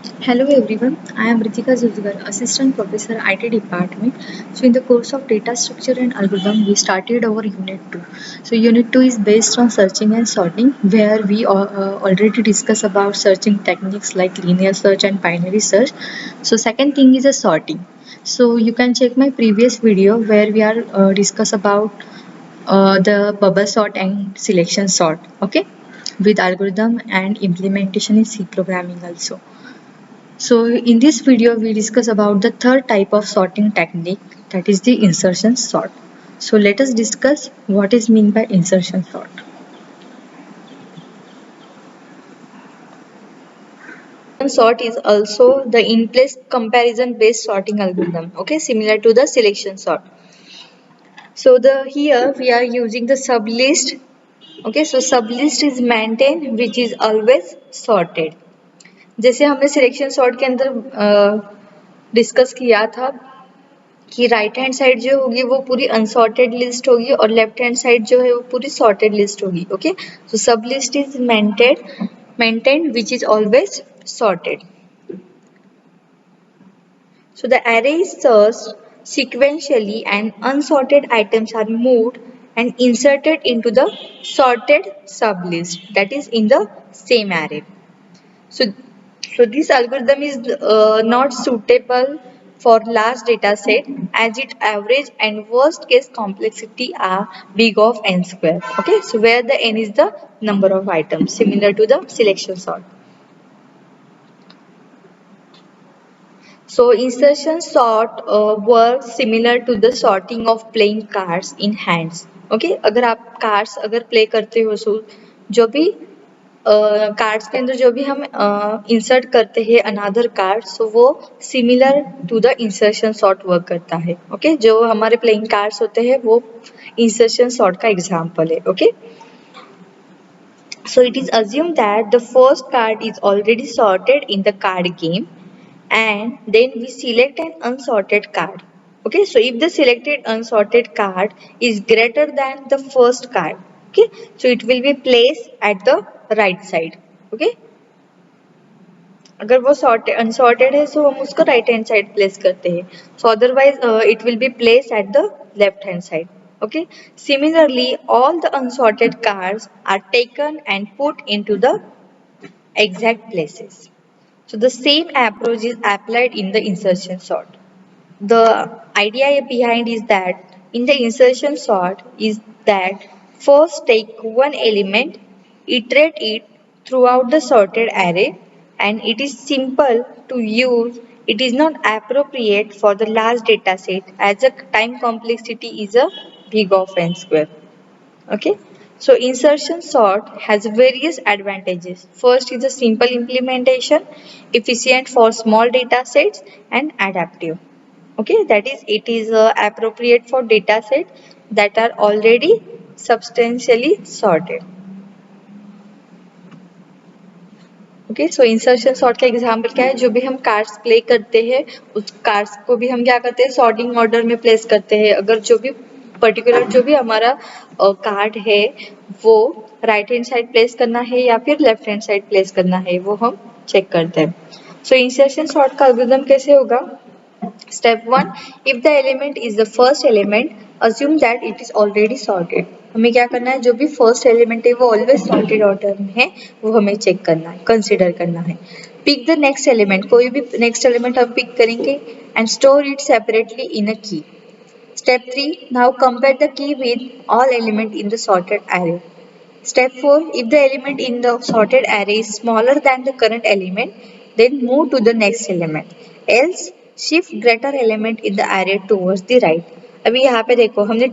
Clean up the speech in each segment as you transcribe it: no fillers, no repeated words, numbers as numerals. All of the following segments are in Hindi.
Hello everyone, I am Ritika Zulzgar, Assistant Professor IT Department. So in the course of Data Structure and Algorithm, we started our Unit 2. So Unit 2 is based on searching and sorting, where we already discuss about searching techniques like linear search and binary search. So second thing is a sorting. So you can check my previous video where we are discuss about the bubble sort and selection sort, okay, with algorithm and implementation in C programming also. So in this video we discuss about the third type of sorting technique, that is the insertion sort. So let us discuss what is meant by insertion sort. Sort is also the in-place comparison based sorting algorithm, okay, similar to the selection sort. So the here we are using the sublist, okay, so sublist is maintained which is always sorted. जैसे हमने सिलेक्शन सॉर्ट के अंदर डिस्कस किया था कि राइट हैंड साइड जो होगी वो पूरी अनसॉर्टेड लिस्ट होगी और लेफ्ट हैंड साइड जो है वो पूरी सॉर्टेड लिस्ट होगी. ओके, सो सब list is maintained which is always sorted. So the array is searched sequentially and unsorted items are moved and inserted into the sorted sublist that is in the same array. So, so this algorithm is not suitable for large data set as its average and worst case complexity are big of n square. Okay, so where the n is the number of items similar to the selection sort. So insertion sort works similar to the sorting of playing cards in hands. Okay, अगर आप cards अगर play करते हो so जो भी कार्ड्स के अंदर जो भी हम इंसर्ट करते हैं अनदर कार्ड सो वो similar to the insertion sort work करता है. ओके, जो हमारे प्लेइंग कार्ड्स होते हैं वो इंसर्शन सॉर्ट का एग्जांपल है. Okay, so it is assumed that the first card is already sorted in the card game and then we select an unsorted card. Okay, so if the selected unsorted card is greater than the first card, okay, so it will be placed at the right side. Okay, अगर वो sorted unsorted है so हम उसको right hand side place करते हैं, so otherwise it will be placed at the left hand side. Okay, similarly all the unsorted cards are taken and put into the exact places. So the same approach is applied in the insertion sort. The idea behind is that in the insertion sort is that first take one element, iterate it throughout the sorted array, and it is simple to use. It is not appropriate for the large data set as the time complexity is a big of n square. Okay, so insertion sort has various advantages. First is a simple implementation, efficient for small data sets and adaptive. Okay, that is it is appropriate for data sets that are already substantially sorted. Okay, so insertion sort का एग्जांपल क्या है, जो भी हम कार्ड्स प्ले करते हैं उस कार्ड्स को भी हम क्या करते हैं सॉर्टिंग ऑर्डर में प्लेस करते हैं. अगर जो भी पर्टिकुलर जो भी हमारा कार्ड है वो राइट हैंड साइड प्लेस करना है या फिर लेफ्ट हैंड साइड प्लेस करना है वो हम चेक करते हैं. सो इंसर्शन सॉर्ट का एल्गोरिथम कैसे होगा. Step 1, if the element is the first element, assume that it is already sorted. हमें क्या करना है, जो भी फर्स्ट एलिमेंट है वो ऑलवेज सॉर्टेड ऑर्डर में है वो हमें चेक करना है, कंसिडर करना है. पिक द नेक्स्ट एलिमेंट, कोई भी नेक्स्ट एलिमेंट हम पिक करेंगे and store it separately in a key. Step 3, now compare the key with all element in the sorted array. Step 4, if the element in the sorted array is smaller than the current element, then move to the next element. Else, shift greater element in the array towards the right. अभी यहाँ पे देखो हमने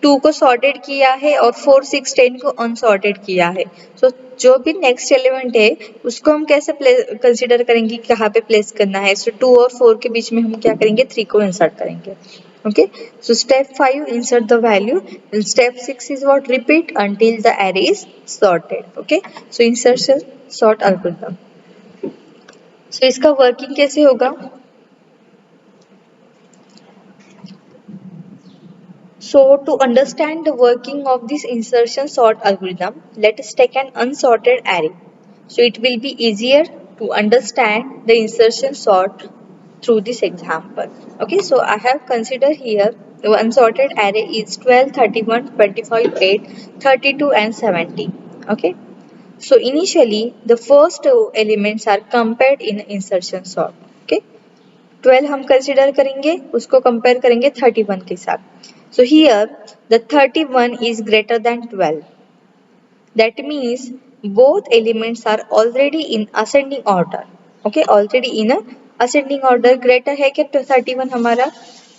2 को सॉर्टेड किया है और 4, 6, 10 को अनसॉर्टेड किया है. सो जो भी नेक्स्ट एलिमेंट है उसको हम कैसे कंसिडर करेंगे कहाँ पे प्लेस करना है. सो 2 और 4 के बीच में हम क्या करेंगे 3 को इंसर्ट करेंगे. Okay, so step 5, insert the value, and step 6 is what, repeat until the array is sorted. Okay, so insertion sort algorithm. So इसका वर्किंग कैसे होगा. So to understand the working of this insertion sort algorithm, let us take an unsorted array. So it will be easier to understand the insertion sort through this example. Okay, so I have considered here the unsorted array is 12, 31, 25, 8, 32 and 70. Okay, so initially the first two elements are compared in insertion sort. Okay, 12 हम कंसिडर करेंगे, उसको कंपेयर करेंगे 31 के साथ. So here the 31 is greater than 12. That means both elements are already in ascending order. Okay, already in a ascending order. Greater है क्या 31 हमारा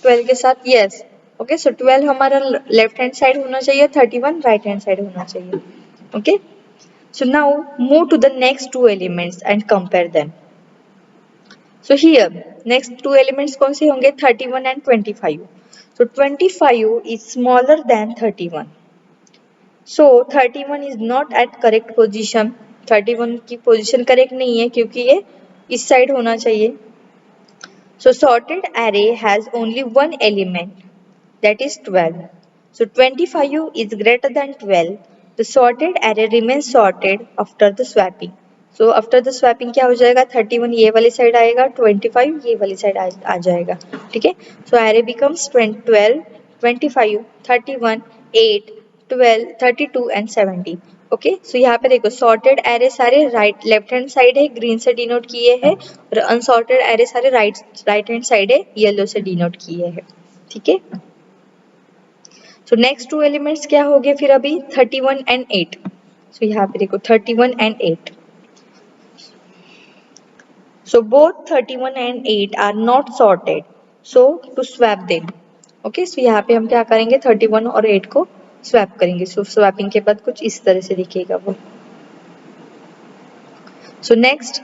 12 के साथ? Yes. Okay, so 12 हमारा लेफ्ट हैंड साइड होना चाहिए, 31 राइट हैंड साइड होना चाहिए. Okay, so now move to the next two elements and compare them. So here next two elements कौन से होंगे? 31 and 25. So 25 is smaller than 31. So 31 is not at correct position. 31 की पोजीशन करेक्ट नहीं है क्योंकि ये इस साइड होना चाहिए. So sorted array has only one element, that is 12. So 25 is greater than 12. The sorted array remains sorted after the swapping. So after the swapping क्या हो जाएगा? 31 ये वाली साइड आएगा, 25 ये वाली साइड आ जाएगा. ठीक है, so array becomes 12, 25, 31, 8, 12, 32 and 70. Okay, so यहाँ पे देखो सॉर्टेड एरे सारे राइट लेफ्ट हैंड साइड है, ग्रीन से डिनोट किए हैं, और अनसॉर्टेड एरे सारे राइट हैंड साइड है, येलो से डिनोट किए हैं. ठीक है, सो नेक्स्ट टू एलिमेंट्स क्या हो गए फिर अभी? 31 एंड 8. सो यहाँ पे देखो 31 and 8. So both 31 and 8 are not sorted, so to swap them. Okay, so यहाँ पे हम क्या करेंगे? 31 और 8 को स्वैप करेंगे. सो स्वैपिंग के बाद कुछ इस तरह से दिखेगा वो. सो नेक्स्ट,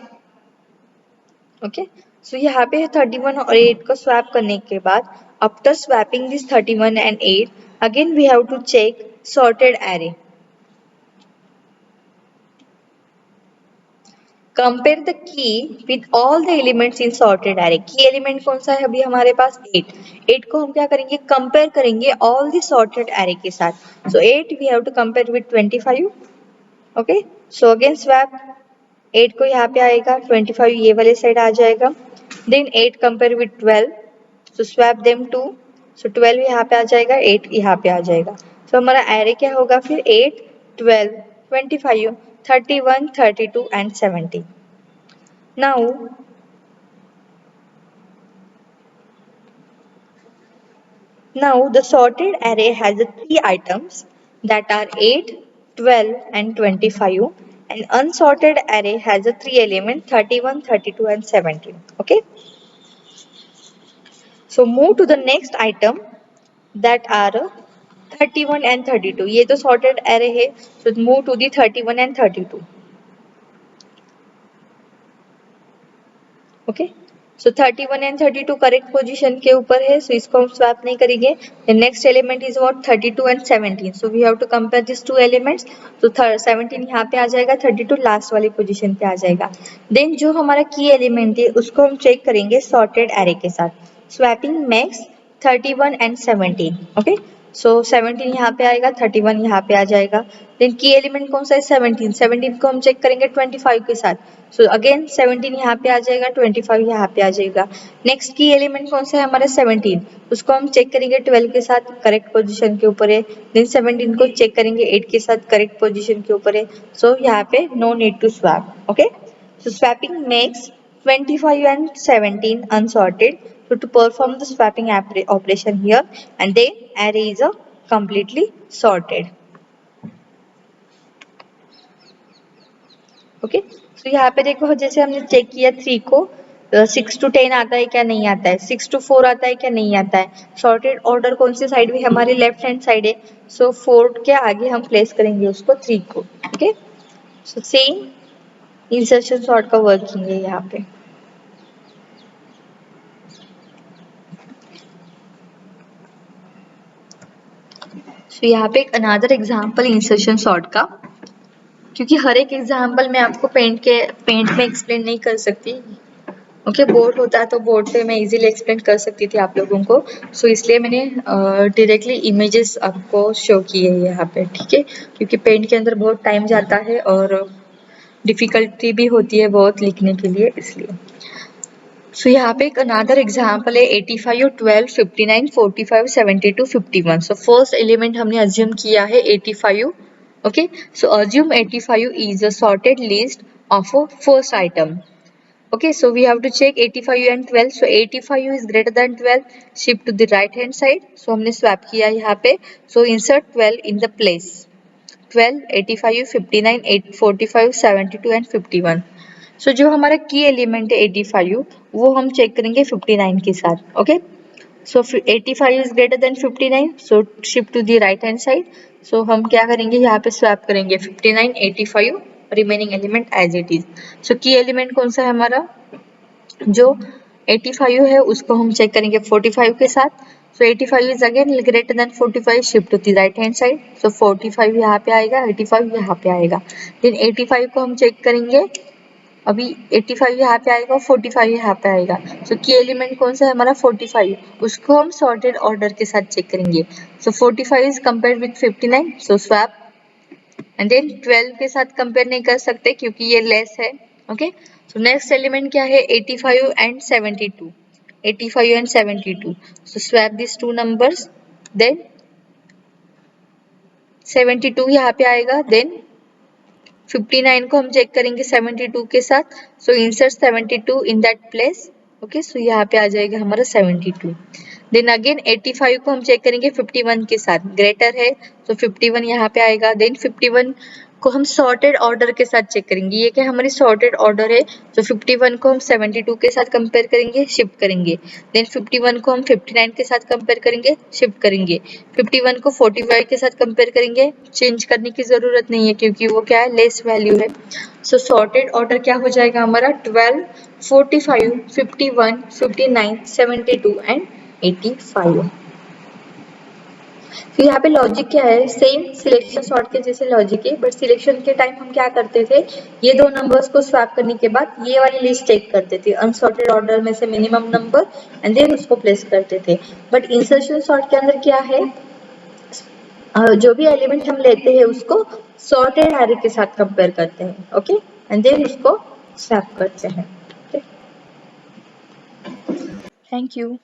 ओके, सो यहाँ पे 31 और 8 को स्वैप करने के बाद after swapping this 31 and 8 again we have to check sorted array. Compare the key with all the elements in sorted array. Key element कौन सा है अभी हमारे पास? 8. 8 को हम क्या करेंगे? कंपेयर करेंगे ऑल द सॉर्टेड एरे के साथ. So 8 we have to compare with 25. Okay, so again swap. 8 को यहाँ पे आएगा, 25 ये वाले साइड आ जाएगा. Then 8 compare with 12, so swap them 2. So 12 यहाँ पे आ जाएगा, 8 यहाँ पे आ जाएगा. सो हमारा एरे क्या होगा फिर? 8, 12, 25, 31, 32 and 70. Now the sorted array has the three items that are 8, 12 and 25, and unsorted array has the three elements 31, 32 and 17. Okay, so move to the next item that are 31 and 32. ये तो sorted array है, so move to the 31 and 32. Okay, so 31 and 32 correct position के ऊपर है, so इसको हम स्वैप नहीं करेंगे. The next element is what? 32 and 17. So we have to compare these two elements. So 17 यहाँ पे आ जाएगा, 32 लास्ट वाली पोजीशन पे आ जाएगा. Then जो हमारा की एलिमेंट है उसको हम चेक करेंगे सॉर्टेड एरे के साथ. Swapping makes 31 and 17. Okay, so 17 यहाँ पे आएगा, 31 यहाँ पे आ जाएगा. देन की एलिमेंट कौन सा है? 17. 17 को हम चेक करेंगे 25 के साथ. सो अगेन 17 यहाँ पे आ जाएगा, 25 यहाँ पे आ जाएगा. नेक्स्ट की एलिमेंट कौन सा है हमारा? 17. उसको हम चेक करेंगे 12 के साथ, करेक्ट पोजीशन के ऊपर है. देन 17 को चेक करेंगे 8 के साथ, करेक्ट पोजीशन के ऊपर है. सो यहाँ पे no need to swap. Okay, so swapping makes 25 and 17 unsorted. So to perform the swapping operation here, and then array is completely sorted. Okay, तो यहाँ पे देखो जैसे हमने चेक किया 3 को 6 to 10 आता है क्या नहीं आता है, 6 to 4 आता है क्या नहीं आता है. सॉर्टेड ऑर्डर कौन सी साइड में? हमारी लेफ्ट हैंड साइड है, सो 4 के आगे हम प्लेस करेंगे उसको 3 को. Okay, so same insertion sort का वर्किंग है यहाँ पे. सो यहाँ पे एक अनदर एग्जाम्पल इंसर्शन सॉर्ट का, क्योंकि हर एक एग्जाम्पल मैं आपको पेंट में एक्सप्लेन नहीं कर सकती. ओके, बोर्ड होता है तो बोर्ड पे मैं इजीली एक्सप्लेन कर सकती थी आप लोगों को. सो इसलिए मैंने डायरेक्टली इमेजेस आपको शो किए हैं यहाँ पे. ठीक है, क्योंकि पेंट के अंदर बहुत टाइम जाता है और डिफिकल्टी भी होती है बहुत लिखने के लिए, इसलिए। सो यहाँ पे एक अनदर एग्जाम्पल है 85, 12, 59, 45, 72, 51। सो फर्स्ट एलिमेंट हमने अज्यूम किया है 85. Okay, so assume 85 is a sorted list of a first item. Okay, so we have to check 85 and 12. So 85 is greater than 12, shift to the right hand side. So हमने swap किया यहाँ पे. So insert 12 in the place. 12, 85, 59, 8, 45, 72 and 51. So जो हमारा की एलिमेंट है 85 वो हम चेक करेंगे 59 के साथ. Okay, so 85 is greater than 59, so shift to the right hand side. So हम क्या करेंगे यहाँ पे स्वैप करेंगे 59, 85, remaining element as it is. So key element कौन सा है हमारा, जो 85 है उसको हम चेक करेंगे 45 के साथ. So 85 is again greater than 45, shift to the right hand side. So 45 यहाँ पे आएगा, 85 यहाँ पे आएगा. देन 85 को हम चेक करेंगे, अभी 85 यहाँ पे आएगा, 45 यहाँ पे आएगा. सो की एलिमेंट कौन सा है हमारा 45, उसको हम सॉर्टेड ऑर्डर के साथ चेक करेंगे. So 45 is compare with 59, so swap. And then 12 के साथ कंपेयर नहीं कर सकते क्योंकि ये लेस है. ओके, सो नेक्स्ट एलिमेंट क्या है 85 and 72. 85 and 72, so swap this two numbers. Then 72 यहाँ पे आएगा. देन 59 को हम चेक करेंगे 72 के साथ. So insert 72 in that place. Okay, so यहाँ पे आ जाएगा हमारा 72. देन अगेन 85 को हम चेक करेंगे 51 के साथ, ग्रेटर है, सो 51 यहाँ पे आएगा. देन 51 को हम सॉर्टेड ऑर्डर के साथ चेक करेंगे, ये क्या हमारी सॉर्टेड ऑर्डर है. तो 51 को हम 72 के साथ कंपेयर करेंगे, शिफ्ट करेंगे. देन 51 को हम 59 के साथ कंपेयर करेंगे, शिफ्ट करेंगे. 51 को 45 के साथ कंपेयर करेंगे, चेंज करने की जरूरत नहीं है क्योंकि वो क्या है, लेस वैल्यू है. सो सॉर्टेड ऑर्डर क्या हो जाएगा हमारा 12, 45, 51, 59, 72 एंड 85. तो यहाँ पे लॉजिक क्या है, सेम सिलेक्शन सॉर्ट के जैसे लॉजिक है, बट सिलेक्शन के टाइम हम क्या करते थे, ये दो नंबर्स को स्वैप करने के बाद ये वाली लिस्ट चेक करते थे अनसॉर्टेड ऑर्डर में से मिनिमम नंबर, एंड देन उसको प्लेस करते थे. बट इंसर्शन सॉर्ट के अंदर क्या है, जो भी एलिमेंट हम लेते हैं उसको सॉर्टेड एरे के साथ कंपेयर करते हैं. ओके, एंड देन उसको स्वैप करते हैं. Thank you.